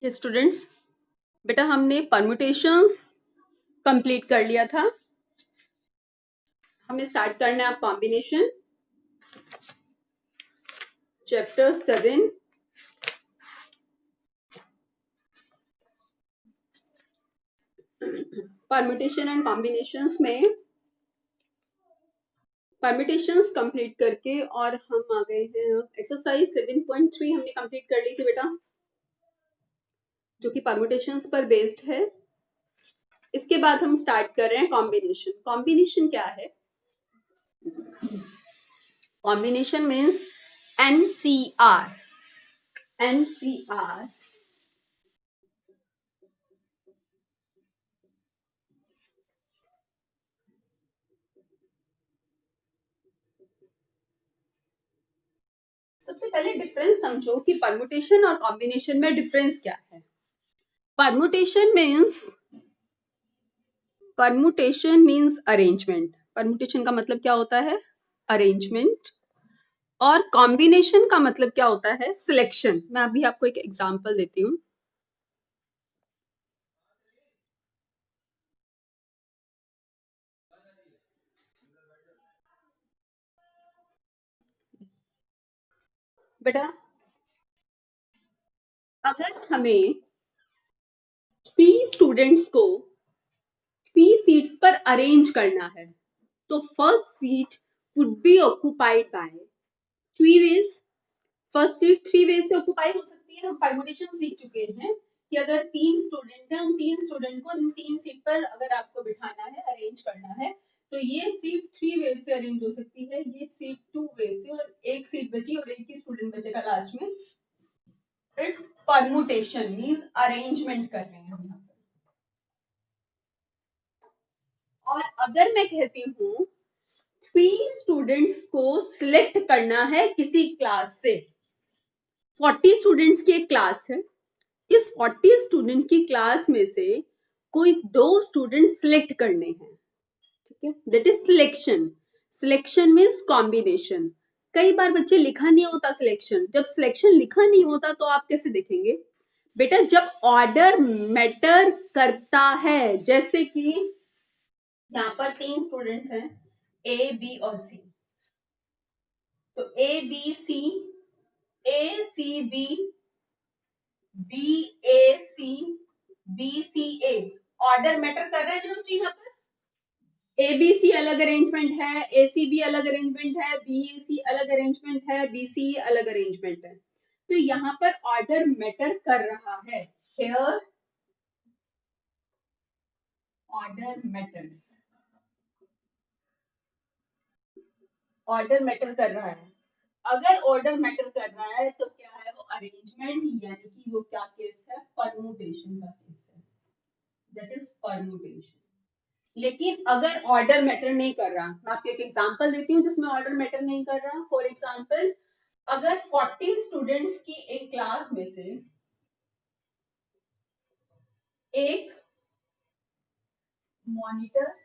Students, बेटा हमने permutations complete कर लिया था। हमें स्टार्ट करना है अब combination, chapter 7। Permutation and combinations में परम्यूटेशंस कंप्लीट करके और हम आ गए हैं एक्सरसाइज 7.3 हमने कंप्लीट कर ली थी बेटा, जो कि परम्यूटेशंस पर बेस्ड है। इसके बाद हम स्टार्ट कर रहे हैं कॉम्बिनेशन। कॉम्बिनेशन क्या है? Combination means NCR। NCR सबसे पहले डिफरेंस समझो कि परम्यूटेशन और कॉम्बिनेशन में डिफरेंस क्या है। Permutation means arrangement. परम्यूटेशन का मतलब क्या होता है? अरेंजमेंट। और कॉम्बिनेशन का मतलब क्या होता है? सिलेक्शन। मैं अभी आपको एक एग्जांपल देती हूँ। बेटा अगर हमें 3 स्टूडेंट्स को 3 सीट्स पर अरेंज करना है तो first seat would be occupied by 3 ways. First seat 3 ways से ऑक्युपाई हो सकती है। हम परम्यूटेशन सीख चुके हैं कि अगर 3 स्टूडेंट हैं, उन 3 स्टूडेंट को इन 3 सीट पर अगर आपको बिठाना है, अरेंज करना है, तो ये सीट 3 वेज से अरेंज हो सकती है, ये सीट 2 वेज से, और एक सीट बची और एक ही स्टूडेंट बचेगा लास्ट में। इट्स परम्यूटेशन मींस अरेंजमेंट कर रहे हैं हम यहाँ पर। और अगर मैं कहती हूँ 3 स्टूडेंट्स को सिलेक्ट करना है किसी क्लास से, 40 स्टूडेंट्स की एक क्लास है, इस 40 स्टूडेंट की क्लास में से कोई 2 स्टूडेंट सिलेक्ट करने हैं, ठीक है? That is selection. Selection means combination. कई बार बच्चे लिखा नहीं होता सिलेक्शन। जब सिलेक्शन लिखा नहीं होता तो आप कैसे देखेंगे? बेटा जब ऑर्डर मैटर करता है, जैसे कि यहाँ पर 3 स्टूडेंट्स हैं A, B और C, तो A, B, C, A, C, B, B, A, C, B, C, A, order matter कर रहा है ना बच्चे? यहाँ पर ABC अलग अरेंजमेंट है, ACB अलग अरेंजमेंट है, BAC अलग अरेंजमेंट है, BCE अलग अरेंजमेंट है। तो यहाँ पर ऑर्डर मैटर कर रहा है। Here order matters, order matter कर रहा है। अगर ऑर्डर मैटर कर रहा है तो क्या है वो? अरेंजमेंट, यानी कि वो क्या केस है? परम्यूटेशन का केस है। That is permutation. लेकिन अगर ऑर्डर मैटर नहीं कर रहा, मैं आपको एक एग्जांपल देती हूँ जिसमें ऑर्डर मैटर नहीं कर रहा। फॉर एग्जांपल, अगर 40 स्टूडेंट्स की एक क्लास में से एक मॉनिटर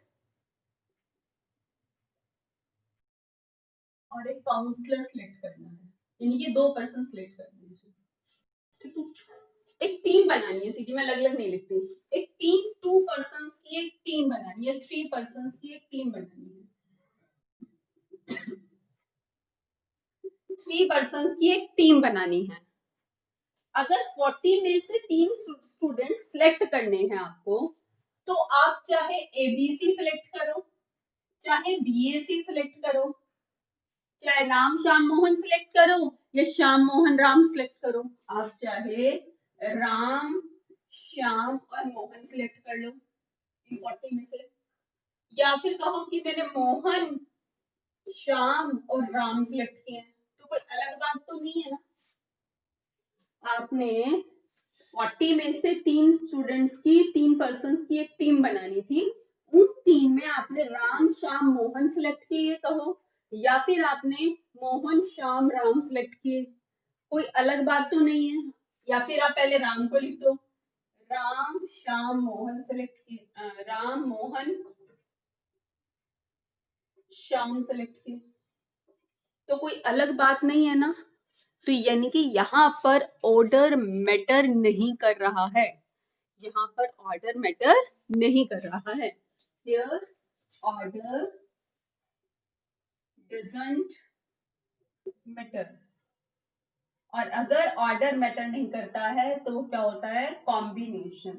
और एक काउंसलर सिलेक्ट करना है, यानी कि 2 पर्सन सिलेक्ट करने हैं, ठीक है? एक टीम बनानी है, सिटी में अलग अलग नहीं लिखती। एक टीम 2 पर्सन की एक टीम बनानी है, 3 पर्सन की एक टीम बनानी है, 3 पर्सन की एक टीम बनानी है। अगर 40 में से 3 स्टूडेंट सिलेक्ट करने हैं आपको, तो आप चाहे ABC सिलेक्ट करो, चाहे BAC सिलेक्ट करो, चाहे राम श्याम मोहन सिलेक्ट करो या श्याम मोहन राम सिलेक्ट करो, आप चाहे राम श्याम और मोहन सिलेक्ट कर लो इन 40 में से, या फिर कहो कि मैंने मोहन श्याम और राम सिलेक्ट किए, तो कोई अलग बात तो नहीं है ना? आपने 40 में से 3 स्टूडेंट्स की, 3 पर्सन्स की एक टीम बनानी थी। उन टीम में आपने राम श्याम मोहन सिलेक्ट किए कहो, या फिर आपने मोहन श्याम राम सिलेक्ट किए, कोई अलग बात तो नहीं है। या फिर आप पहले राम को लिख दो, राम श्याम मोहन सिलेक्ट किए, राम मोहन श्याम सिलेक्ट किए, तो कोई अलग बात नहीं है ना? तो यानी कि यहाँ पर ऑर्डर मैटर नहीं कर रहा है, यहाँ पर ऑर्डर मैटर नहीं कर रहा है। Here order doesn't matter। और अगर ऑर्डर मैटर नहीं करता है तो वो क्या होता है, कॉम्बिनेशन।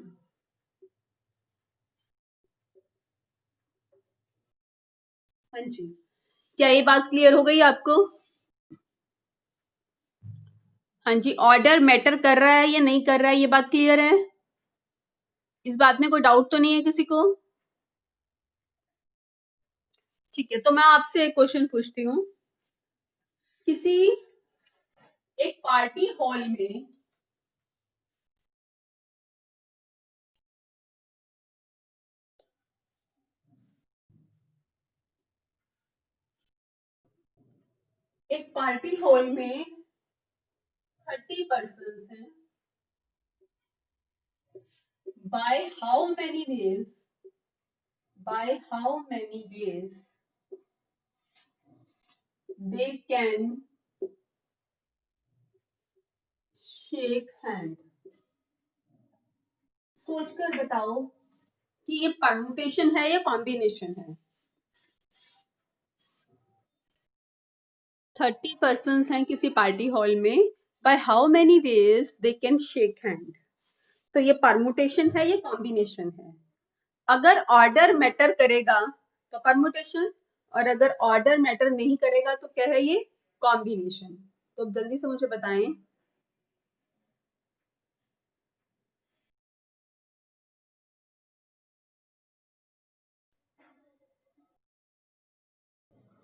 हाँ जी, क्या ये बात क्लियर हो गई आपको? हाँ जी, ऑर्डर मैटर कर रहा है या नहीं कर रहा है, ये बात क्लियर है? इस बात में कोई डाउट तो नहीं है किसी को? ठीक है, तो मैं आपसे एक क्वेश्चन पूछती हूँ। किसी एक पार्टी हॉल में एक पार्टी हॉल में 30 पर्सन हैं। by how many ways by how many ways they can shake hand। सोचकर बताओ कि ये परमुटेशन है या कॉम्बिनेशन है। 30 पर्सन हैं किसी पार्टी हॉल में, by how many veg they can shake hand. तो ये परमुटेशन है या कॉम्बिनेशन है। अगर ऑर्डर मैटर करेगा तो परमुटेशन, और अगर ऑर्डर मैटर नहीं करेगा तो क्या है, ये कॉम्बिनेशन। तो अब जल्दी से मुझे बताएं।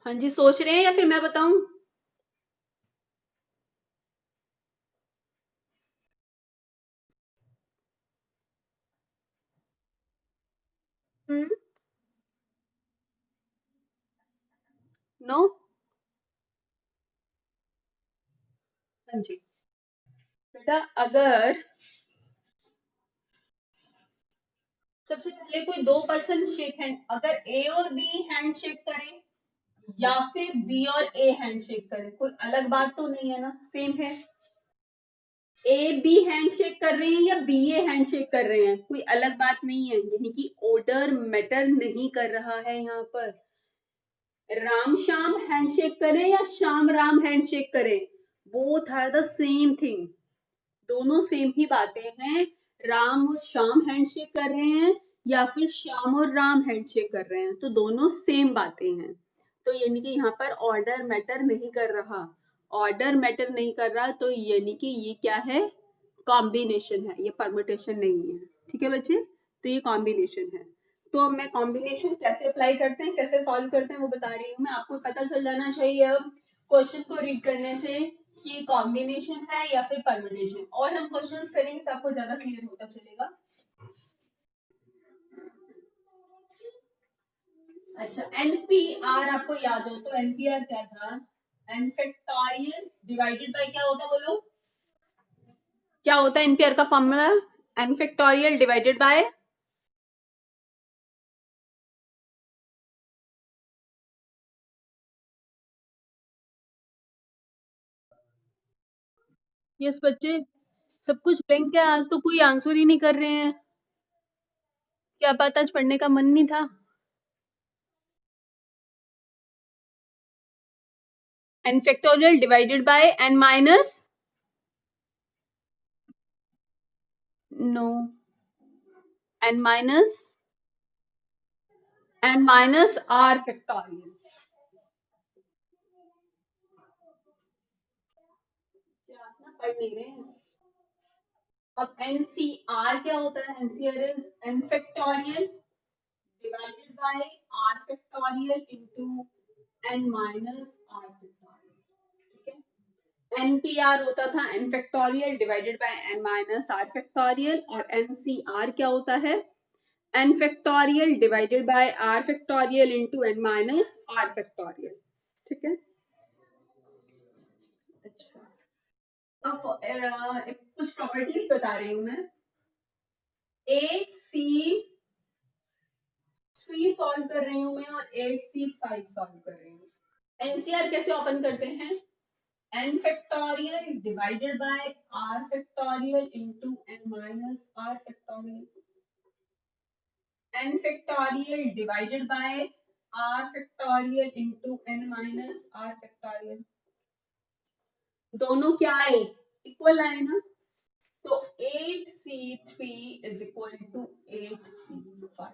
हाँ जी, सोच रहे हैं या फिर मैं बताऊं? नो। हाँ जी बेटा, अगर सबसे पहले कोई दो पर्सन शेक हैंड, अगर ए और बी हैंड शेक करें या फिर बी और ए हैंड शेक करें, कोई अलग बात तो नहीं है ना, सेम है। ए बी हैंड शेक कर रहे हैं या बी ए हैंड शेक कर रहे हैं, कोई अलग बात नहीं है, यानी कि ऑर्डर मैटर नहीं कर रहा है यहाँ पर। राम श्याम हैंडशेक करें या श्याम राम हैंडशेक करें, both are the same thing, दोनों सेम ही बातें हैं। राम और श्याम हैंडशेक कर रहे हैं या फिर श्याम और राम हैंडशेक कर रहे हैं, तो दोनों सेम बातें हैं। तो यानी कि यहाँ पर ऑर्डर मैटर नहीं कर रहा, ऑर्डर मैटर नहीं कर रहा, तो यानी कि ये क्या है, कॉम्बिनेशन है, ये परमुटेशन नहीं है। ठीक है बच्चे, तो ये कॉम्बिनेशन है। तो अब मैं कॉम्बिनेशन कैसे अप्लाई करते हैं, कैसे सॉल्व करते हैं वो बता रही हूँ मैं, आपको पता चल जाना चाहिए अब क्वेश्चन को रीड करने से कि कॉम्बिनेशन है या फिर परमुटेशन, और हम क्वेश्चंस करेंगे तो आपको ज्यादा क्लियर होता चलेगा। अच्छा, एनपीआर आपको याद हो तो एनपीआर क्या था, एन फैक्टोरियल डिवाइडेड बाय क्या होता, बोलो क्या होता है एनपीआर का formula, n factorial divided by, yes बच्चे, सब कुछ ब्लैंक है, आज तो कोई आंसर ही नहीं कर रहे हैं, क्या बात आज पढ़ने का मन नहीं था। N factorial divided by n minus, no, n minus r factorial. पढ़ नहीं रहे हैं। अब एनसीआर क्या होता है, nCr is n factorial divided by r factorial into n minus r factorial. ठीक है, एनपीआर होता था n factorial divided by n minus r factorial, और एनसीआर क्या होता है, n factorial divided by r factorial into n minus r factorial. ठीक है, अच्छा, अब कुछ प्रॉपर्टीज बता रही हूँ मैं। 8C3 सॉल्व कर रही हूँ मैं और 8C5 सॉल्व कर रही हूँ। एनसीआर कैसे ओपन करते हैं, n factorial divided by r factorial into n minus r factorial. n factorial divided by r factorial into n minus r factorial. दोनों क्या आए, इक्वल आए ना, तो 8c3 is equal to 8c5.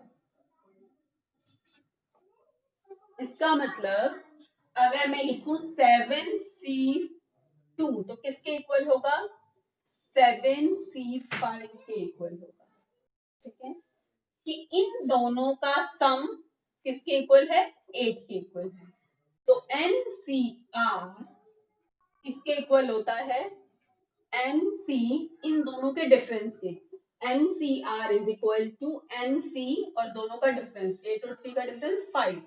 इसका मतलब अगर मैं लिखूं 7c2 तो किसके इक्वल होगा, 7c5 के इक्वल होगा. ठीक है, कि इन दोनों का सम किसके इक्वल है, 8 के इक्वल है. तो NCR किसके इक्वल होता है, NC इन दोनों के डिफरेंस के. NCR is equal to NC और दोनों का डिफरेंस 8 और 3 का difference 5.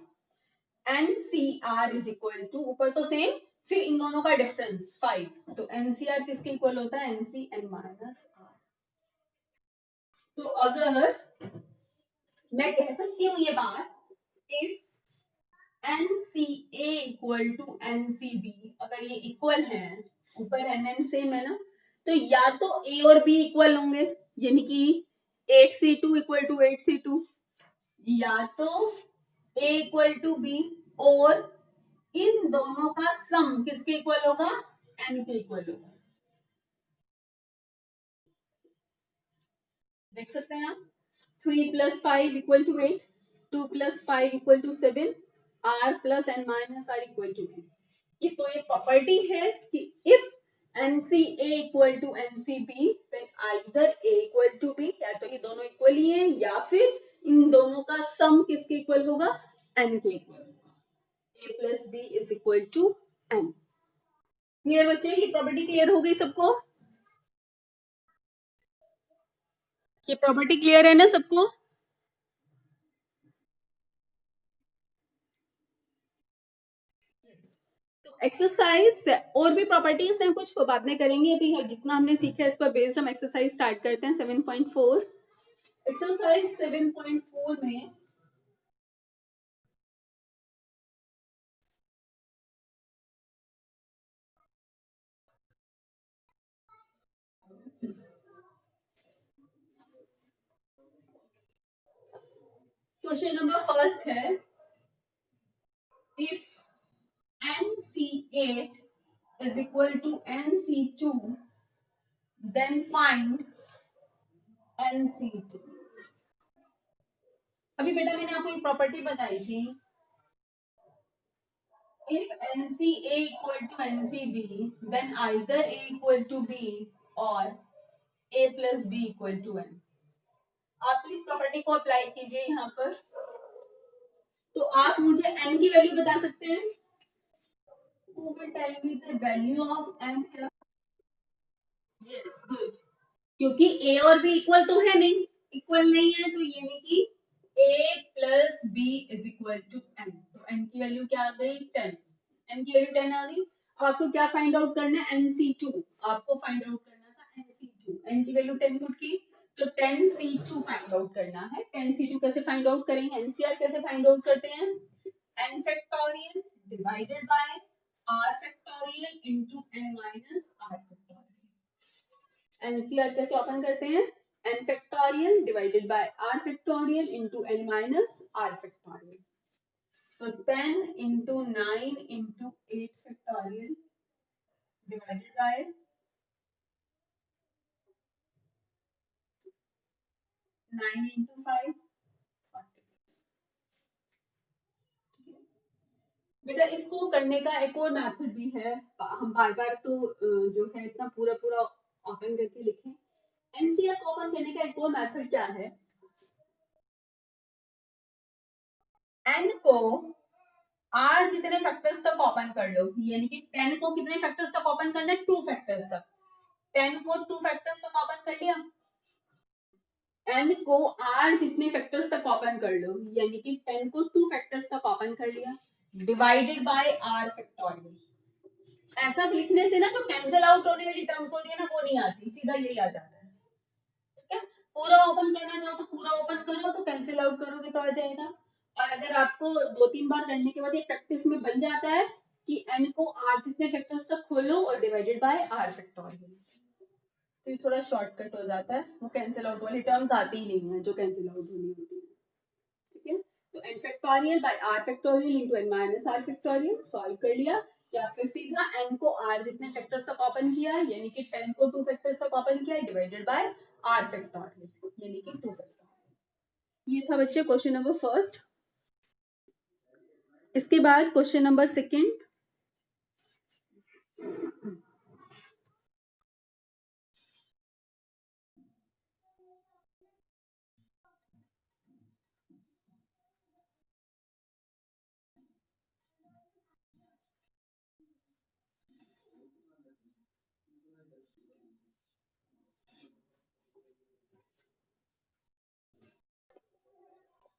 NCR is equal to, ऊपर तो सेम, फिर इन दोनों का डिफरेंस 5. तो NCR किसके इक्वल होता है, NC n माइनस R. तो अगर मैं कह सकती हूँ ये बात, if NCA equal to NCB, अगर ये इक्वल है, ऊपर NN सेम है ना, तो या तो A और B इक्वल होंगे, यानी कि 8C2 इक्वल टू 8C2, या तो A इक्वल टू B, और इन दोनों का सम किसके इक्वल होगा, N के इक्वल होगा. देख सकते हैं आप, 3 plus 5 equal to 8, 2 plus 5 equal to 7, R plus n minus R equal to 8. ये तो ये प्रॉपर्टी है कि if NCA equal to NCB then either A equal to B, या तो ये दोनों इक्वल ही है, या फिर इन दोनों का सम किसके इक्वल होगा, N के इक्वल होगा. A plus B is equal to N. Clear बच्चे, ये प्रॉपर्टी क्लियर हो गई सबको, ये प्रॉपर्टी क्लियर है ना सबको. एक्सरसाइज और भी प्रॉपर्टीज हैं कुछ, तो बाद में करेंगे. अभी जितना हमने सीखा है इस पर बेस्ड हम एक्सरसाइज स्टार्ट करते हैं. 7.4 एक्सरसाइज 7.4 में क्वेश्चन नंबर फर्स्ट है, if NC8 is equal to NC2 then find NC2. अभी बेटा मैंने आपको एक प्रॉपर्टी बताई थी, if NCA equal to NCB then either A equal to B or A plus B equal to N. आप इस प्रॉपर्टी को अप्लाई कीजिए यहाँ पर, तो आप मुझे n की वैल्यू बता सकते हैं. Who will tell me the value of n here? Yes, good. क्योंकि a और b इक्वल तो है नहीं, इक्वल नहीं है, तो ये नहीं कि a plus b is equal to n. तो n की वैल्यू क्या आ गई, 10. n की वैल्यू 10 आ गई. अब आपको क्या फाइंड आउट करना है, NC2. आपको फाइंड आउट करना था NC2. n की वैल्यू 10 पुट की, तो 10C2 फाइंड आउट करना है. 10C2 कैसे फाइंड आउट करेंगे, NCR कैसे फाइंड आउट करते हैं, n factorial divided by r factorial into n minus r factorial. NCR कैसे ओपन करते हैं, n factorial divided by r factorial into n minus r factorial. So 10 into 9 into 8 factorial divided by 9 into 5. बेटा इसको करने का एक और method भी है, हम बार बार तो जो है इतना पूरा पूरा ओपन करके लिखें. एनसीआर को ओपन करने का एक और मेथड क्या है, एन को आर जितने फैक्टर्स तक ओपन कर लो, यानी कि 10 को कितने फैक्टर्स तक ओपन करना है, 2 फैक्टर्स तक. 10 को 2 फैक्टर्स तक ओपन कर लिया, n को r जितने फैक्टर्स तक ओपन कर लो, यानी कि 10 को 2 फैक्टर्स तक ओपन कर लिया, डिवाइडेड बाय r फैक्टोरियल. ऐसा लिखने से ना जो कैंसिल आउट होने वाली टर्म्स होती है ना वो नहीं आती, सीधा यही आ जाता है. ठीक है, पूरा ओपन करना चाहो तो पूरा ओपन करो, तो कैंसिल आउट करोगे तो आ जाएगा. और अगर आपको 2-3 बार करने के बाद ये प्रैक्टिस में बन जाता है कि n को r जितने फैक्टर्स तक खोलो और डिवाइडेड बाय r फैक्टोरियल। तो ये थोड़ा शॉर्टकट हो जाता है, वो कैंसिल आउट वाली टर्म्स आती ही नहीं है जो कैंसिल आउट होनी होती है। ठीक है, तो n factorial by r factorial into n minus r factorial solve कर लिया, या फिर सीधा n को r जितने फैक्टर्स तक ओपन किया यानी कि 10 को 2 फैक्टर्स तक ओपन किया डिवाइडेड बाय r फैक्टोरियल यानी कि 2 फैक्टोरियल। ये था बच्चे क्वेश्चन नंबर फर्स्ट। इसके बाद क्वेश्चन नंबर सेकंड,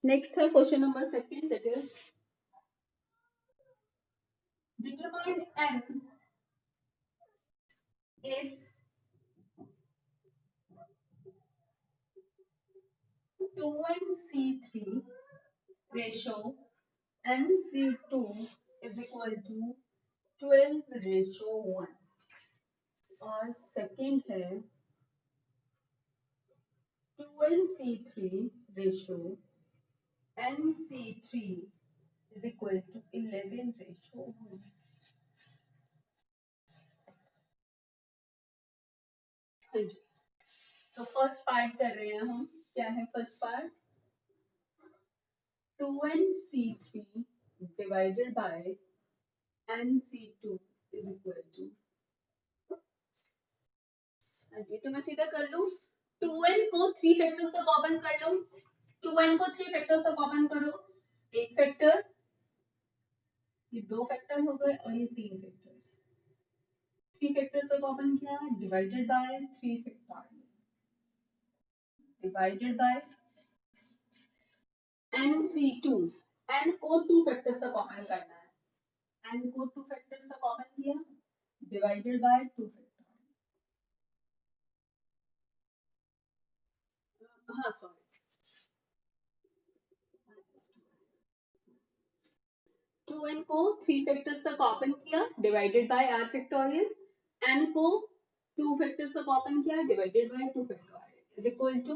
नेक्स्ट है question number second, that is determine n if 2nC3 ratio nC2 is equal to 12:1। और सेकंड है 2nC3 ratio nC3 is equal to 11:1। हाँ जी, तो फर्स्ट पार्ट कर रहे हैं हम। क्या है first part? 2nC3 divided by nC2 is equal to, तो मैं सीधा कर लूं, 2n को 3 फैक्टर्स तक ओपन कर लो, 2n को 3 फैक्टर्स तक ओपन करो, एक फैक्टर, ये 2 फैक्टर हो गए और ये 3 फैक्टर्स, 3 फैक्टर्स तक ओपन किया divided bye 3 factorial divided bye nC2, n को 2 फैक्टर्स तक ओपन करना है, n को 2 फैक्टर्स तक ओपन किया डिवाइडेड बाय 2 फैक्टोरियल, हाँ सॉरी, 2n को 3 फैक्टर्स तक ओपन किया divided by r factorial, n को 2 फैक्टर्स तक ओपन किया divided by 2 factorial is equal to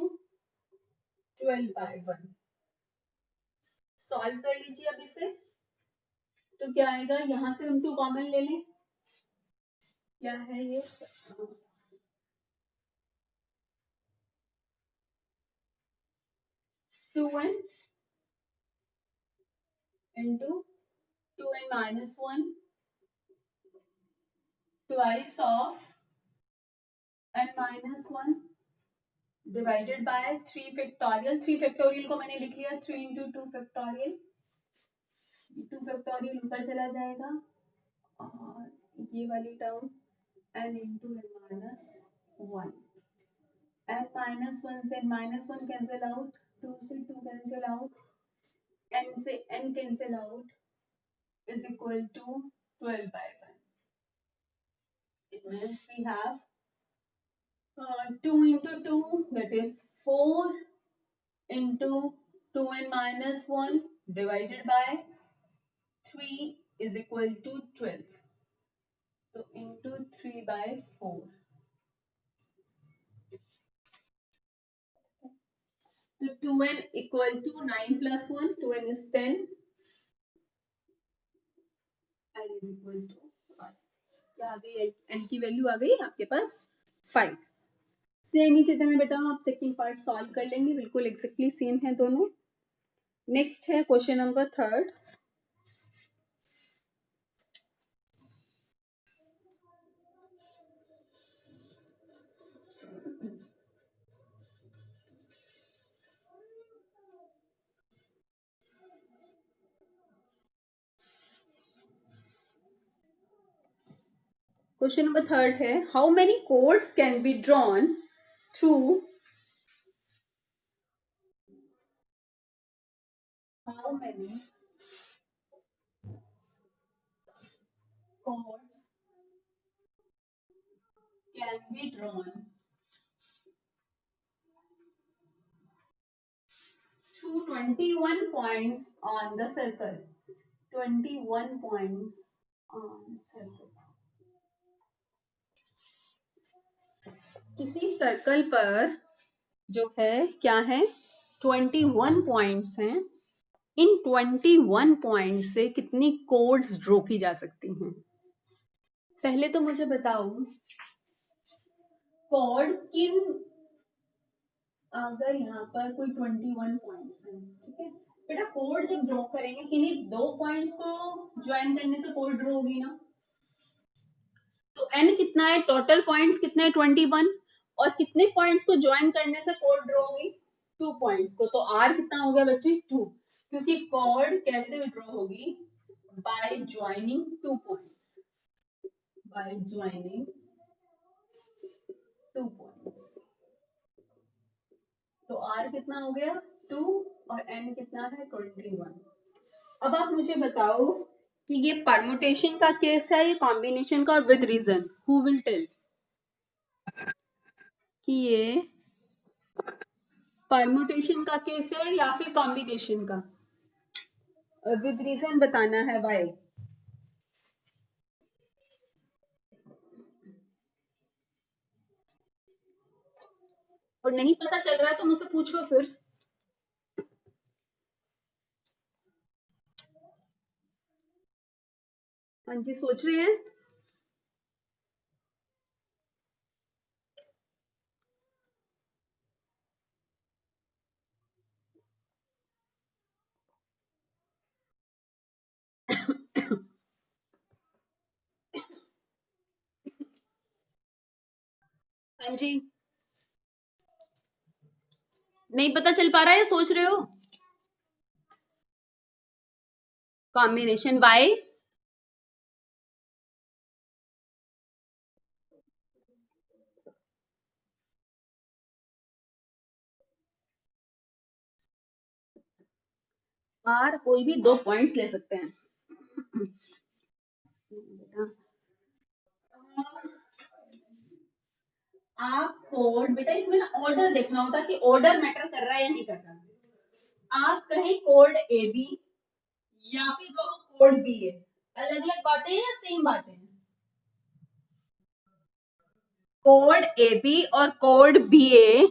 12/1। Solve कर लीजिए अब इसे, तो क्या आएगा, यहां से हम 2 कॉमन ले लें, क्या है ये 2n into 2n minus 1 twice of n minus 1 divided by 3 factorial, 3 factorial को मैंने लिख लिया 3 into 2 फैक्टोरियल, 2 फैक्टोरियल ऊपर चला जाएगा और ये वाली term n into n minus 1, n minus 1 से n minus 1 कैंसिल आउट, 2 से 2 कैंसिल आउट, n से n cancel out is equal to 12/1। It means we have 2 into 2, that is 4 into 2n minus 1 divided by 3 is equal to 12, so into 3/4, so 2n equal to 9 plus 1, 2n is 10 and is equal to 5। क्या आ गई, n की value आ गई आपके पास 5। Same इसी तरह बेटा आप सेकंड पार्ट सॉल्व कर लेंगे, बिल्कुल एग्जैक्टली सेम है दोनों। नेक्स्ट है question number third, question number third है how many chords can be drawn through how many chords can be drawn through 21 points on the circle, 21 points किसी circle पर जो है क्या है, 21 पॉइंट्स हैं। इन 21 पॉइंट से कितनी कोड्स ड्रॉ की जा सकती हैं? पहले तो मुझे बताओ, कोड किन, अगर यहाँ पर कोई 21 पॉइंट्स हैं, ठीक है बेटा, कोड जब ड्रॉ करेंगे किन्हीं दो पॉइंट्स को ज्वाइन करने से कोड ड्रॉ होगी ना। तो n कितना है, टोटल पॉइंट्स कितने हैं 21, और कितने पॉइंट्स को ज्वाइन करने से कोड ड्रॉ होगी, 2 पॉइंट्स को। तो r कितना हो गया बच्चे, 2, क्योंकि कोड कैसे ड्रॉ होगी, by joining 2 points, by joining 2 points. तो r कितना हो गया 2 और n कितना है 21। अब आप मुझे बताओ कि ये परमुटेशन का केस है या कॉम्बिनेशन का, और with reason, who will tell कि ये परमुटेशन का केस है या फिर कॉम्बिनेशन का, विद रीजन बताना है वाई। और नहीं पता चल रहा है तो मुझसे पूछो फिर। हाँ जी, सोच रहे हैं। हाँ जी, नहीं पता चल पा रहा है, सोच रहे हो। कॉम्बिनेशन वाई, आर कोई भी 2 पॉइंट्स ले सकते हैं। आप कोड, बेटा इसमें ना ऑर्डर देखना होता है कि ऑर्डर मैटर कर रहा है या नहीं कर रहा। आप कहें कोड ए बी या फिर कहो कोड बी ए, अलग अलग बातें हैं या सेम बातें हैं? कोड ए बी और कोड बी ए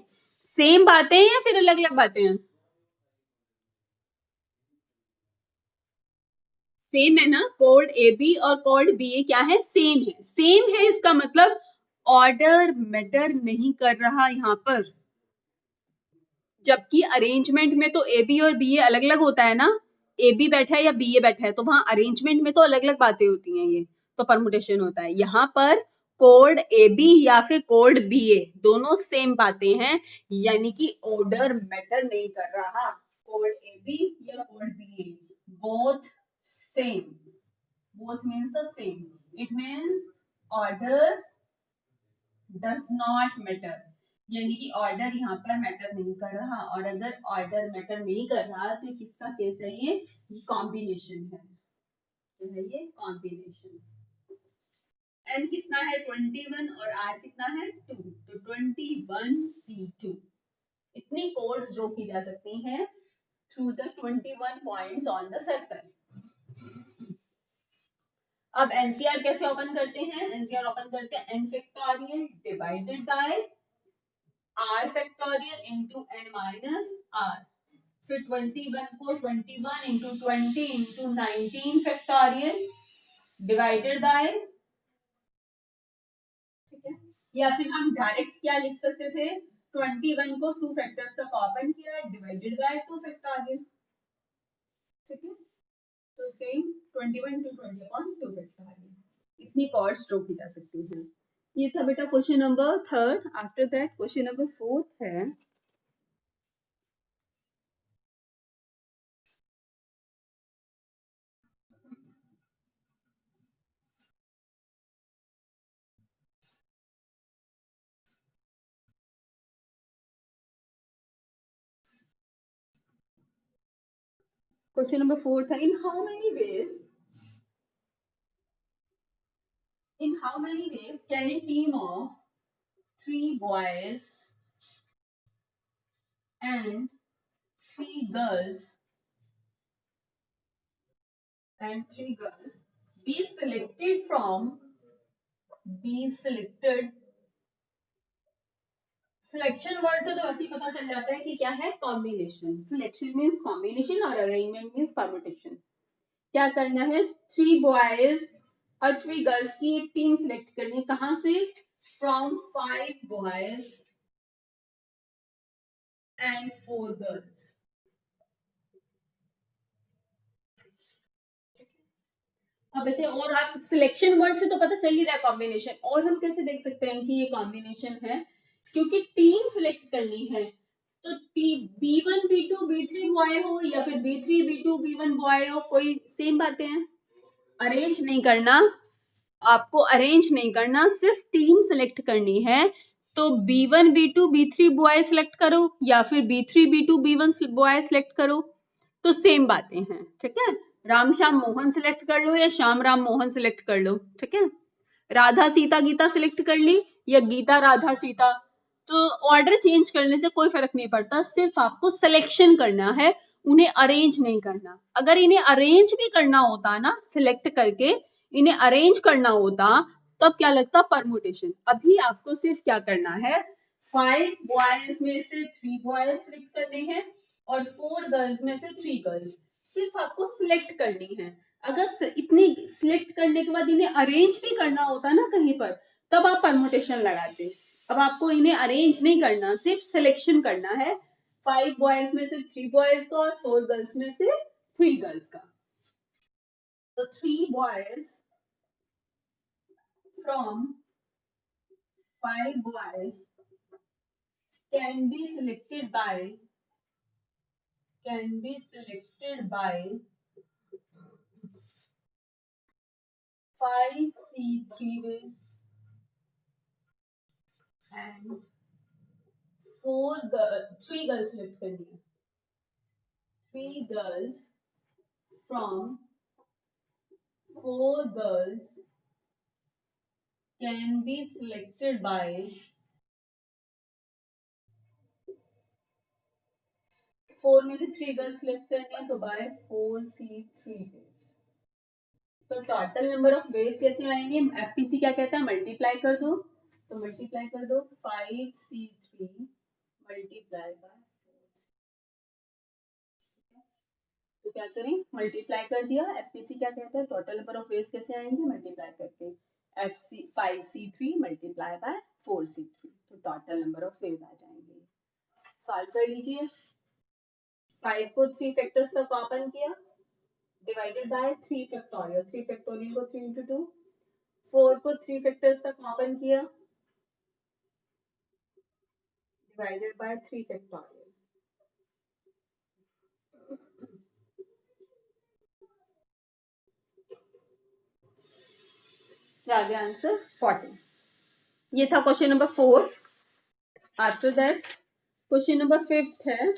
सेम बातें हैं या फिर अलग अलग बातें हैं? सेम है ना, कोड ए बी और कोड बी ए क्या है, सेम है। सेम है इसका मतलब ऑर्डर मैटर नहीं कर रहा यहाँ पर। जबकि अरेंजमेंट में तो ए बी और बी ए अलग अलग होता है ना, ए बी बैठा है या बी ए बैठा है, तो वहां अरेंजमेंट में तो अलग अलग बातें होती हैं, ये तो परमुटेशन होता है। यहाँ पर कोड ए बी या फिर कोड बी ए दोनों सेम बातें हैं, यानी कि ऑर्डर मैटर नहीं कर रहा। कोड ए बी या code B A, both same, both means the same, it means order does not matter, यानी कि ऑर्डर यहाँ पर मैटर नहीं कर रहा। और अगर ऑर्डर मैटर नहीं कर रहा तो किसका केस है, ये कॉम्बिनेशन है, तो है ये कॉम्बिनेशन। n कितना है 21 और r कितना है 2, तो 21c2। इतनी कोड्स ड्रॉ की जा सकती हैं through the 21 points on the circle. अब एनसीआर कैसे ओपन करते हैं, एनसीआर ओपन करते हैं n factorial divided by r factorial into n minus r। फिर 21 को 21 into 20 into 19 factorial divided bye, ठीक है। या फिर हम डायरेक्ट क्या लिख सकते थे, 21 को 2 फैक्टर्स तक ओपन किया डिवाइडेड बाय 2 फैक्टोरियल, ठीक है। तो सेम 21 टू 20 अपॉन 2 फैक्टोरियल, इतनी कॉर्ड्स ड्रॉ की जा सकती हैं। ये था बेटा question number 3। After that question number 4 है, क्वेश्चन नंबर 4 था, in how many ways can a team of 3 boys and 3 girls be selected from, be selected, selection word से तो वैसे ही पता चल जाता है कि क्या है, कॉम्बिनेशन. सिलेक्शन मीन्स कॉम्बिनेशन और अरेंजमेंट मीन्स परमुटेशन. क्या करना है, 3 बॉयज और 3 गर्ल्स की एक टीम सिलेक्ट करनी है. कहां से, फ्रॉम 5 बॉयज एंड 4 गर्ल्स. अब बच्चे, और आप सिलेक्शन वर्ड से तो पता चल ही रहा है कॉम्बिनेशन, और हम कैसे देख सकते हैं कि ये कॉम्बिनेशन है, क्योंकि टीम सिलेक्ट करनी है. तो B1 B2 B3 बॉय हो या फिर B3 B2 B1 बॉय हो, कोई सेम बातें हैं. अरेंज नहीं करना, आपको अरेंज नहीं करना, सिर्फ टीम सिलेक्ट करनी है. तो B1 B2 B3 boy select करो या फिर B3 B2 B1 boy select करो, तो सेम बातें हैं. ठीक है, राम श्याम मोहन सिलेक्ट कर लो या श्याम राम मोहन सिलेक्ट कर लो. ठीक है, राधा सीता गीता सिलेक्ट कर ली या गीता राधा सीता, तो ऑर्डर चेंज करने से कोई फर्क नहीं पड़ता, सिर्फ आपको सिलेक्शन करना है, उन्हें अरेंज नहीं करना. अगर इन्हें अरेंज भी करना होता ना, सिलेक्ट करके इन्हें अरेंज करना होता, तब क्या लगता, परमुटेशन. अभी आपको सिर्फ क्या करना है, 5 बॉयज में से 3 बॉयज सिलेक्ट करने हैं और 4 गर्ल्स में से 3 गर्ल्स. सिर्फ आपको सिलेक्ट करनी है. अगर इतनी सिलेक्ट करने के बाद इन्हें अरेंज भी करना होता ना कहीं पर, तब आप परमुटेशन लगाते. अब आपको इन्हें अरेंज नहीं करना, सिर्फ सिलेक्शन करना है. 5 बॉयज में से 3 बॉयज का और 4 गर्ल्स में से 3 गर्ल्स का. तो 3 boys from 5 boys can be selected by, can be selected by 5C3 ways and 3 girls select करनी है. 3 girls from 4 girls can be selected by 4 में से 3 गर्ल्स सिलेक्ट करनी है, तो बाय 4C3 ways. तो टोटल नंबर ऑफ वेज कैसे आएंगे, एफपीसी क्या कहता है, मल्टीप्लाई कर दो. तो मल्टीप्लाई कर दो 5C3 मल्टीप्लाई बाय 4. तो क्या करें, मल्टीप्लाई कर दिया. एफपीसी क्या कहता है, टोटल नंबर ऑफ वेज कैसे आएंगे, मल्टीप्लाई करके. FC 5C3 multiply by 4C3, तो टोटल नंबर ऑफ वेज आ जाएंगे. सॉल्व कर लीजिए. 5 को 3 फैक्टर्स तक ओपन किया, डिवाइडेड बाय 3 फैक्टोरियल. 3 फैक्टोरियल को 3 into 2. 4 को 3 फैक्टर्स तक ओपन किया, divided by 3 factorial. क्या आ गया आंसर, 40. ये था question number 4. After that question number 5 है.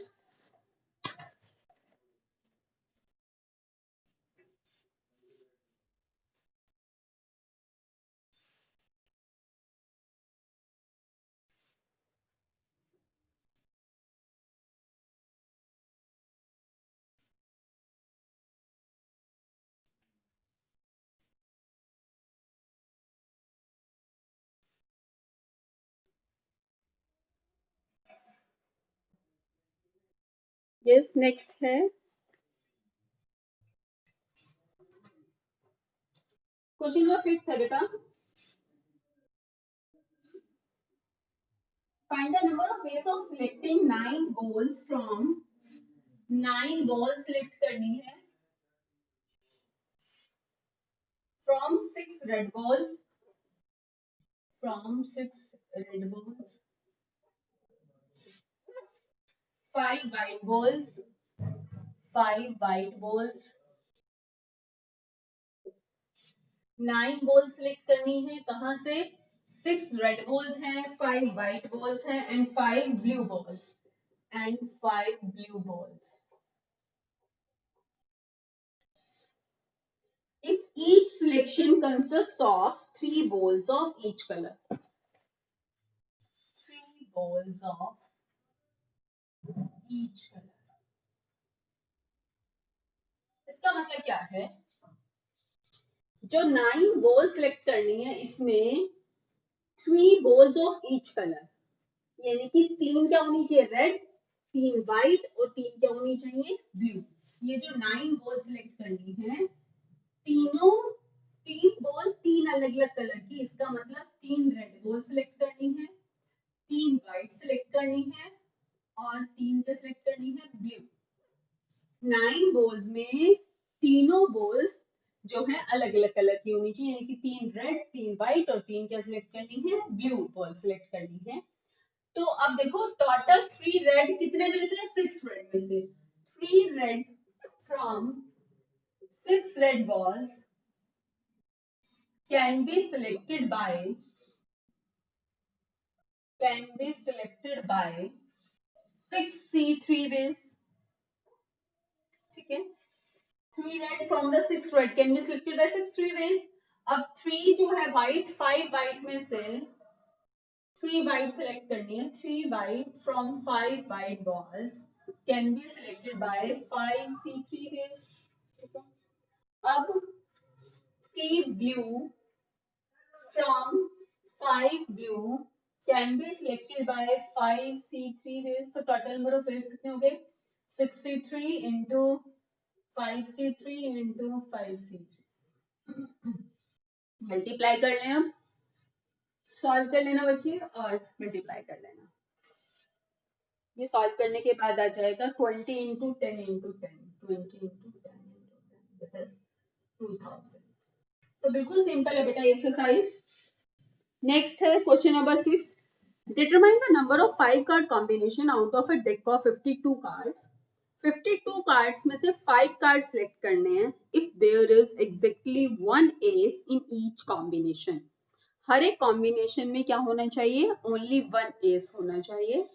यस, नेक्स्ट है क्वेश्चन नंबर 5 है बेटा. Find the number of ways of selecting 9 balls from 9 balls select करनी है from 6 red balls, from 6 red balls, 5 white balls, 5 white balls, 9 ball select करनी है. कहां से, 6 रेड बॉल्स हैं, 5 व्हाइट बॉल्स हैं and 5 blue balls, and 5 blue balls. If each selection consists of 3 balls of each color, 3 balls of each color. इसका मतलब क्या है, जो 9 बॉल सिलेक्ट करनी है इसमें 3 बॉल्स ऑफ ईच कलर, यानी कि 3 क्या होनी चाहिए रेड, 3 व्हाइट और 3 क्या होनी चाहिए ब्लू। ये जो 9 बॉल सिलेक्ट करनी है तीनों, 3 बॉल 3 अलग अलग कलर की, इसका मतलब 3 रेड बॉल सिलेक्ट करनी है, 3 व्हाइट सिलेक्ट करनी है और 3 क्या सिलेक्ट करनी है ब्लू। 9 बॉल्स में तीनों बॉल्स जो है अलग अलग कलर की होनी चाहिए, यानी कि 3 रेड 3 व्हाइट और 3 क्या सिलेक्ट करनी है ब्लू बॉल सिलेक्ट करनी है। तो अब देखो टोटल 3 रेड कितने में से 6 रेड में से 3 red from 6 red balls can be selected by 6 C 3 ways। ठीक है, 3 red from the 6 red can be selected by 6 3 ways। अब 3 जो है व्हाइट, 5 व्हाइट में से 3 व्हाइट सिलेक्ट करनी है, 3 white from 5 white balls can be selected by 5 C 3 ways। ठीक है, अब 3 blue from 5 blue can be selected by 5 C3 ways। तो टोटल नंबर ऑफ ways कितने हो गए 6C3 into 5C3 into 5C3। Multiply कर लें, अब सॉल्व कर लेना बच्चे और मल्टीप्लाई कर लेना। ये सॉल्व करने के बाद आ जाएगा 20 इंटू 10 इंटू 10, 20 इंटू 10 इंटू 10 2000। तो बिल्कुल सिंपल है बेटा एक्सरसाइज। नेक्स्ट है question number 6। Determine the number of 5 card combination out of a deck of 52 cards। 52 cards में से 5 cards select करने हैं if there is exactly one ace in each combination। हर एक कॉम्बिनेशन में क्या होना चाहिए ओनली 1 ace होना चाहिए।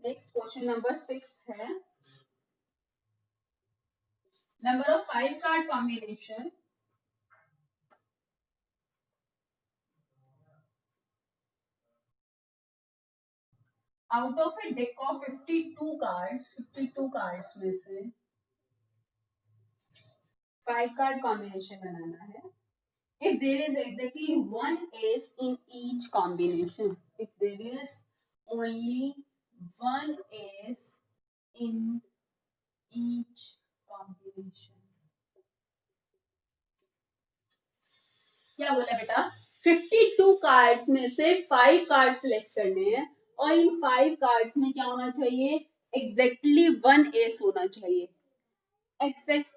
नेक्स्ट क्वेश्चन नंबर 6 है number of 5 card combination out of A deck of 52 cards, 52 cards में से 5 कार्ड कॉम्बिनेशन बनाना है if there is exactly one ace in each combination, if there is only one ace in each combination। क्या बोला बेटा 52 cards में से 5 card select करने हैं और इन 5 कार्ड्स में क्या होना चाहिए एग्जैक्टली 1 एस होना चाहिए। एग्जैक्ट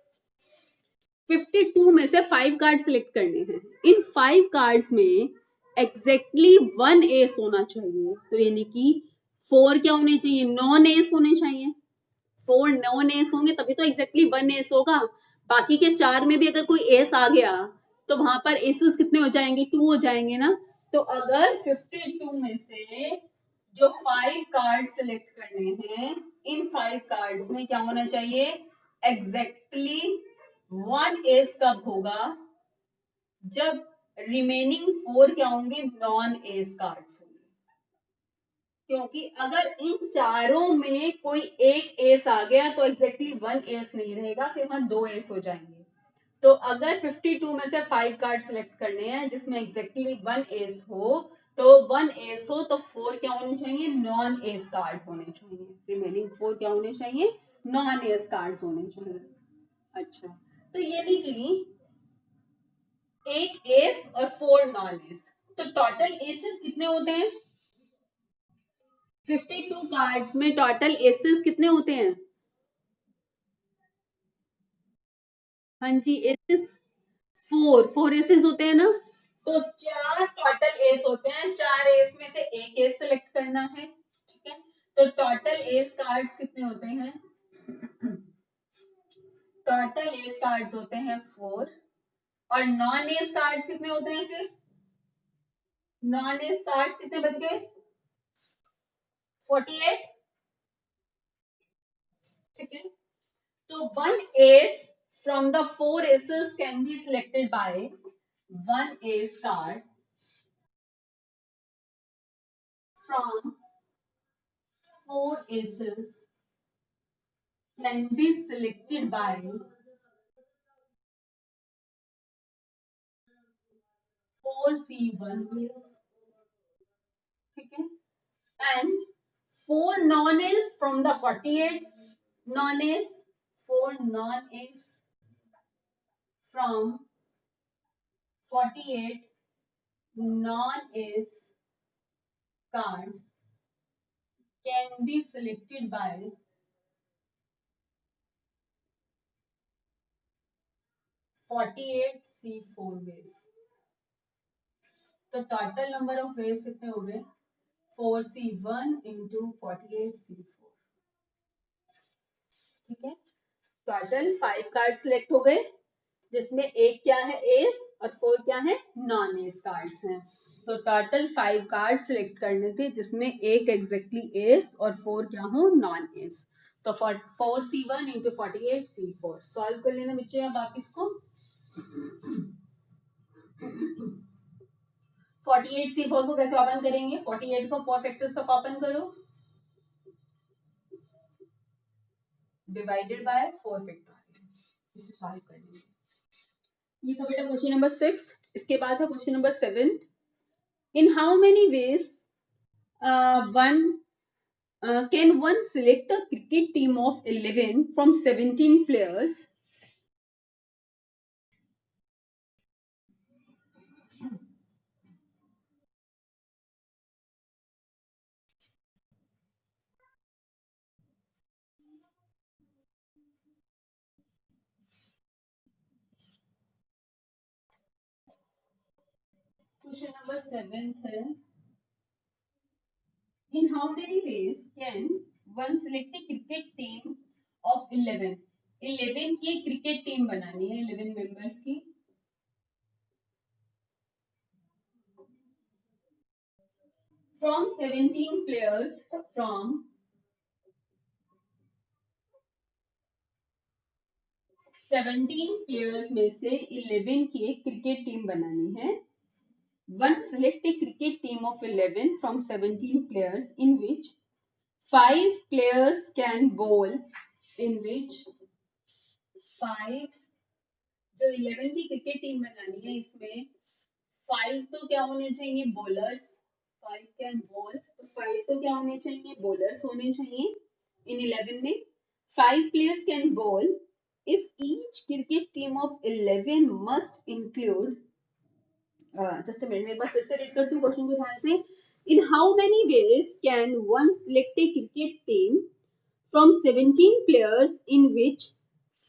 52 में से 5 कार्ड सिलेक्ट करने हैं, इन 5 कार्ड्स में एग्जैक्टली 1 एस होना चाहिए। तो यानी कि 4 क्या होने चाहिए नॉन एस होने चाहिए। 4 नॉन एस होंगे तभी तो एग्जैक्टली 1 एस होगा। बाकी के 4 में भी अगर कोई एस आ गया तो वहां पर एसेस कितने हो जाएंगे 2 हो जाएंगे ना। तो अगर 52 में से जो 5 कार्ड सिलेक्ट करने हैं इन 5 कार्ड्स में क्या होना चाहिए एग्जैक्टली 1 एस कब होगा जब रिमेनिंग 4 क्या होंगे नॉन एस कार्ड्स होंगे। क्योंकि अगर इन चारों में कोई एक एस आ गया तो एग्जैक्टली 1 एस नहीं रहेगा, फिर वहां 2 एस हो जाएंगे। तो अगर 52 में से 5 कार्ड सिलेक्ट करने हैं जिसमें एग्जैक्टली 1 एस हो तो 1 एस हो तो 4 क्या होने चाहिए नॉन एस कार्ड होने चाहिए। रिमेनिंग 4 क्या होने चाहिए नॉन एस कार्ड्स होने चाहिए। अच्छा, तो ये भी कि एक एस और 4 नॉन एस, तो टोटल एसेस कितने होते हैं 52 कार्ड्स में टोटल एसेस कितने होते हैं। हाँ जी एसेस 4 एसेस होते हैं ना। तो 4 टोटल एस होते हैं, 4 एस में से एक एस सिलेक्ट करना है। ठीक है, तो टोटल एस कार्ड्स कितने होते हैं टोटल एस कार्ड्स होते हैं 4 और नॉन एस कार्ड्स कितने होते हैं फिर नॉन एस कार्ड्स कितने बच गए 48। ठीक है, तो 1 S from the four aces can be selected by one ace card from four aces can be selected by 4C1 ace. ठीक है, and four non ace from the 48 non ace, four non ace from 48 non ace cards can be selected by 48 C4 ways. तो total number of veg कितने हो गए? 4C1 into 48C4. ठीक है, total 5 card select हो गए, जिसमें एक क्या है एस और 4 क्या है नॉन एस कार्ड्स हैं. तो टोटल 5 कार्ड सिलेक्ट करने थे, जिसमें एक एग्जैक्टली एस और 4 क्या हो नॉन एस. तो 4C1 इंटू 48C4 सॉल्व कर लेना बच्चे अब आप इसको. 48C4 को कैसे ओपन करेंगे? 48 को 4 फैक्टर्स तक ओपन करो, डिवाइडेड बाय 4 फैक्टोरियल. इसे सॉल्व करेंगे. ये था बेटा क्वेश्चन नंबर 6. इसके बाद है question number 7. In how many veg one can one select a cricket team of 11 from 17 players? Question number 7 है. In how many ways can one select a cricket team of 11? 11 की एक cricket team बनानी है 11 members की. From 17 players, from 17 players में से 11 की एक क्रिकेट टीम बनानी है. One select a cricket team of 11 from 17 players in which 5 players can bowl, in which 5, जो 11 की क्रिकेट टीम बनानी है इसमें 5 तो क्या होने चाहिए बॉलर्स. 5 कैन बॉल, तो 5 तो क्या होने चाहिए बॉलर्स होने चाहिए इन 11 में. 5 players can bowl if each cricket team of 11 must include just a minute, मैं एक बार फिर से रीड करती हूँ क्वेश्चन को ध्यान से. In how many ways can one select a cricket team from 17 players in which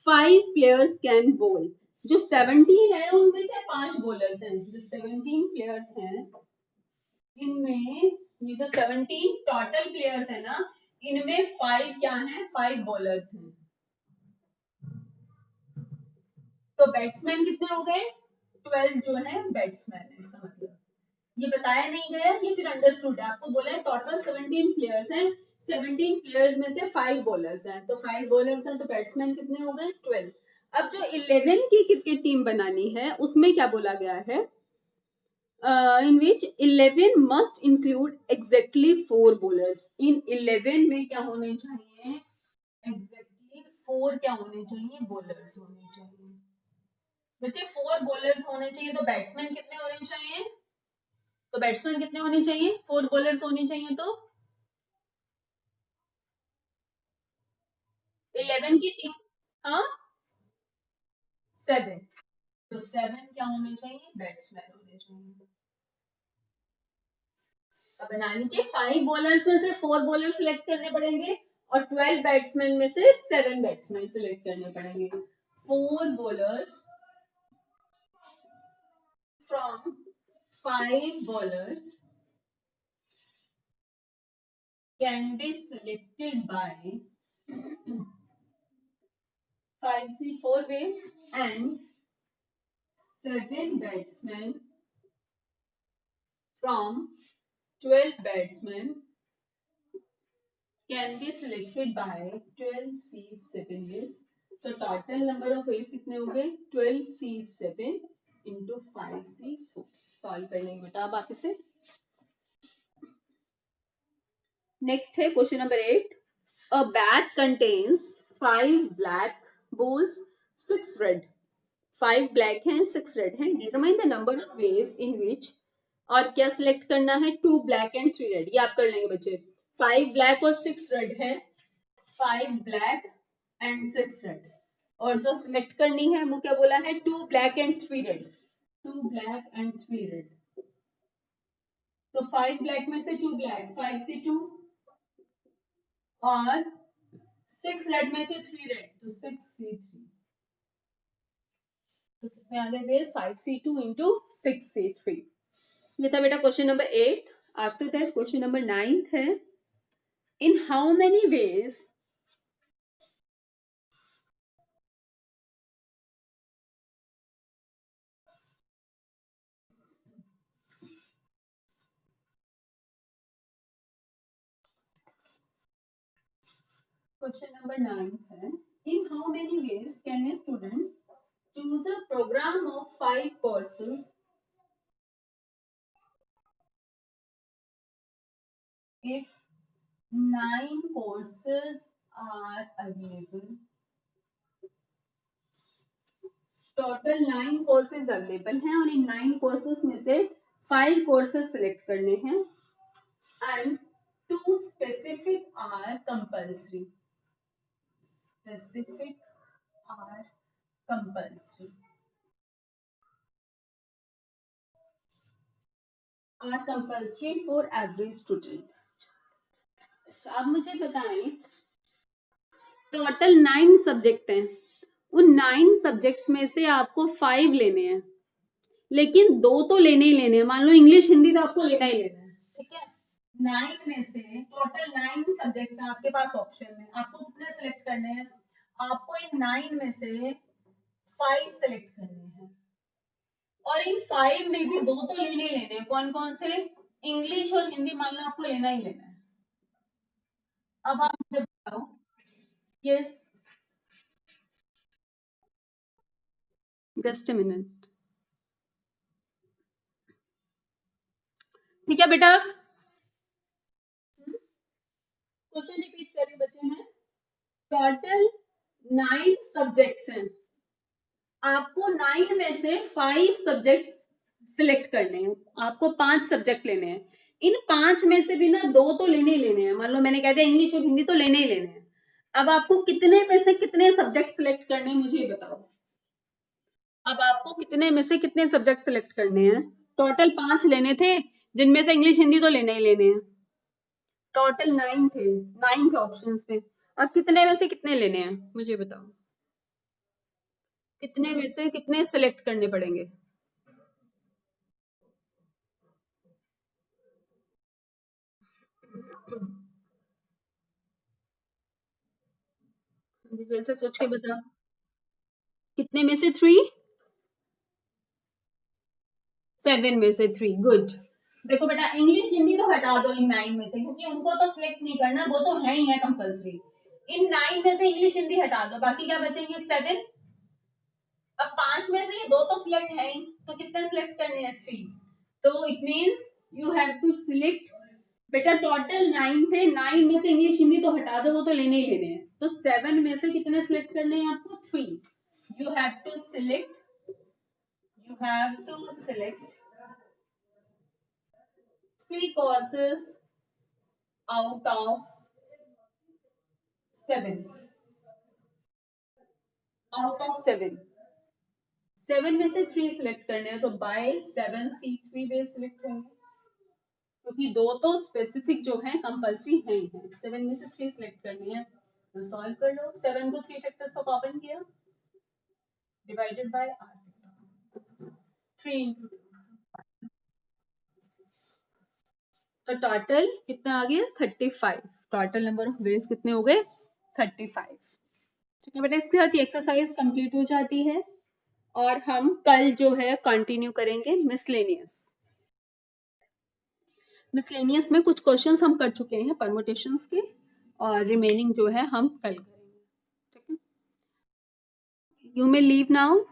5 players can bowl? जो 17 है उनमें से 5 बॉलर्स हैं. जो 17 प्लेयर्स हैं इनमें ये जो 17 टोटल प्लेयर्स है ना, इनमें 5 क्या हैं 5 बॉलर्स हैं. तो बैट्समैन कितने हो गए 12 जो है बैट्समैन है. इसका मतलब ये बताया नहीं गया, ये फिर अंडरस्टूड है. आपको बोला है टोटल 17 प्लेयर्स हैं, 17 प्लेयर्स में से 5 बॉलर्स हैं. तो 5 बॉलर्स हैं तो बैट्समैन कितने हो गए 12. अब जो 11 की क्रिकेट टीम बनानी है उसमें क्या बोला गया है इन विच 11 मस्ट इंक्लूड एग्जैक्टली 4 बॉलर्स. इन 11 में क्या होने चाहिए एग्जैक्टली 4 क्या होने चाहिए बॉलर्स होने चाहिए. बच्चे 4 बॉलर्स होने चाहिए, तो बैट्समैन कितने होने चाहिए? तो बैट्समैन कितने होने चाहिए 4 बॉलर्स होने चाहिए. तो 11 की टीम हाँ 7, तो 7 क्या होने चाहिए बैट्समैन होने चाहिए. अब बना लीजिए 5 बॉलर्स में से 4 बॉलर सिलेक्ट करने पड़ेंगे और 12 बैट्समैन में से 7 बैट्समैन सिलेक्ट करने पड़ेंगे. 4 bowlers from 5 bowlers can be selected by 5C4 ways and 7 batsmen from 12 batsmen can be selected by 12C7 ways. तो टोटल नंबर ऑफ वेज कितने हो गए 12C7 इंटू 5C4। सॉल्व कर लेंगे बेटा आप वापस से। नेक्स्ट है question number 8। A bag contains 5 black balls, 6 red. 5 black हैं 6 रेड हैं। Determine the number of ways in which, और क्या सिलेक्ट करना है 2 ब्लैक एंड 3 रेड। ये आप कर लेंगे बच्चे। 5 ब्लैक और 6 रेड है। 5 ब्लैक एंड 6 रेड, और जो सिलेक्ट करनी है वो क्या बोला है 2 black and 3 red. 2 black and 3 red. तो 5 ब्लैक में से 2 ब्लैक, 5 से 2, और 6 रेड में से 3 रेड, तो 6C3। तो कितने आ गए 5C2 इंटू 6C3। ये था बेटा question number 8। After that question number 9 है। In how many ways question number 9 है। In how many ways can a student choose a program of 5 courses if 9 courses are available। Total 9 courses available हैं और इन 9 courses में से 5 courses select करने हैं and 2 specific are compulsory. Specific are compulsory, are compulsory for every student. अच्छा अब मुझे बताएं, टोटल 9 सब्जेक्ट हैं। उन 9 सब्जेक्ट्स में से आपको 5 लेने हैं, लेकिन 2 तो लेने ही लेने हैं। मान लो इंग्लिश हिंदी तो आपको लेना ही लेना है, ठीक है। 9 में से टोटल 9 सब्जेक्ट्स हैं आपके पास ऑप्शन में, आपको कितने सिलेक्ट करने हैं। आपको इन 9 में से 5 सिलेक्ट करने हैं, और इन 5 में भी 2 तो लेने ही लेने हैं। कौन कौन से, इंग्लिश और हिंदी मान लो आपको लेना ही लेना है। अब आप मुझे बताओ। Yes, just a minute. ठीक है बेटा, क्वेश्चन रिपीट कर रही हूँ बच्चे में। टोटल 9 सब्जेक्ट्स हैं, आपको 9 में से 5 सब्जेक्ट्स सिलेक्ट करने हैं। आपको 5 सब्जेक्ट लेने हैं। इन 5 में से भी ना 2 तो लेने ही लेने हैं। मान लो मैंने कह दिया इंग्लिश और हिंदी तो लेने ही लेने हैं। अब आपको कितने में से कितने सब्जेक्ट सिलेक्ट करने हैं मुझे बताओ। अब आपको कितने में से कितने सब्जेक्ट सिलेक्ट करने हैं। टोटल 5 लेने थे, जिनमें से इंग्लिश हिंदी तो लेने ही लेने हैं। टोटल 9 थे, 9 थे ऑप्शंस में। अब कितने में से कितने लेने हैं मुझे बताओ। कितने में से कितने सिलेक्ट करने पड़ेंगे। जल्दी से सोच के बता। कितने में से 3, 7 में से 3। गुड। देखो बेटा इंग्लिश हिंदी तो हटा दो इन 9 में से, क्योंकि उनको तो सिलेक्ट नहीं करना, वो तो है ही है कंपल्सरी। इन 9 में से इंग्लिश हिंदी हटा दो, बाकी क्या बचेंगे 7। अब 5 में से ये 2 तो सिलेक्ट है ही, तो कितने सिलेक्ट करने हैं 3। तो it means you have to select. बेटा टोटल 9 थे, 9 में से इंग्लिश हिंदी तो हटा दो, वो तो लेने ही लेने हैं। तो 7 में से कितने सिलेक्ट करने हैं आपको 3। You have to select, you have to select 3 courses out of 7। out of 7, 7 में से 3 सिलेक्ट करने हैं, तो बाय 7C3 वे सिलेक्ट होंगे, क्योंकि 2 तो स्पेसिफिक जो है कंपल्सरी है ही है। 7 में से 3 सिलेक्ट करनी है, तो सॉल्व कर लो। 7 को 3 फैक्टर्स से कॉमन किया, डिवाइडेड बाय 3 इंटू। तो टोटल कितना आ गया 35। टोटल नंबर ऑफ वेज कितने हो गए 35। ठीक है बेटा, इसके साथ ये एक्सरसाइज कंप्लीट हो जाती है और हम कल जो है कंटिन्यू करेंगे मिसलेनियस। मिसलेनियस में कुछ क्वेश्चंस हम कर चुके हैं परमुटेशंस के, और रिमेनिंग जो है हम कल करेंगे। ठीक है। You may leave now.